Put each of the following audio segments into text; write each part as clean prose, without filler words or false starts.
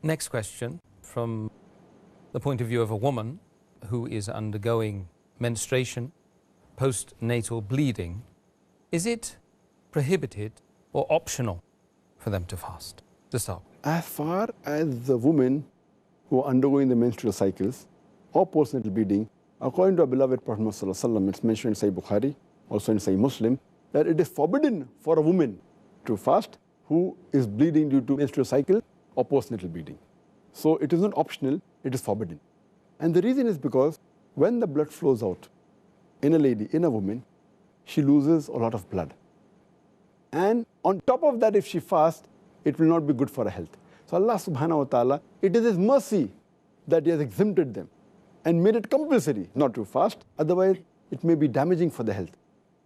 Next question, from the point of view of a woman who is undergoing menstruation, postnatal bleeding, is it prohibited or optional for them to fast? To start. As far as the women who are undergoing the menstrual cycles or postnatal bleeding, according to our beloved Prophet Muhammad sallallahu alaihi wasallam, it's mentioned in Sahih Bukhari, also in Sahih Muslim, that it is forbidden for a woman to fast who is bleeding due to menstrual cycle or postnatal bleeding. So it is not optional, it is forbidden. And the reason is because when the blood flows out in a lady, in a woman, she loses a lot of blood. And on top of that, if she fasts, it will not be good for her health. So Allah subhanahu wa ta'ala, it is His mercy that He has exempted them and made it compulsory not to fast, otherwise it may be damaging for the health.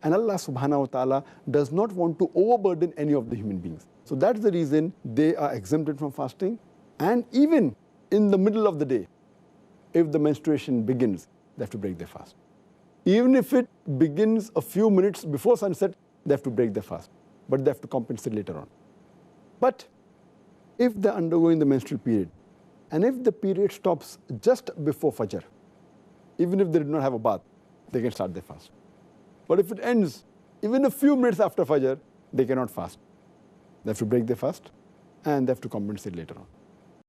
And Allah subhanahu wa ta'ala does not want to overburden any of the human beings. So that's the reason they are exempted from fasting. And even in the middle of the day, if the menstruation begins, they have to break their fast. Even if it begins a few minutes before sunset, they have to break their fast. But they have to compensate later on. But if they're undergoing the menstrual period, and if the period stops just before Fajr, even if they did not have a bath, they can start their fast. But if it ends even a few minutes after Fajr, they cannot fast. They have to break their fast and they have to compensate later on.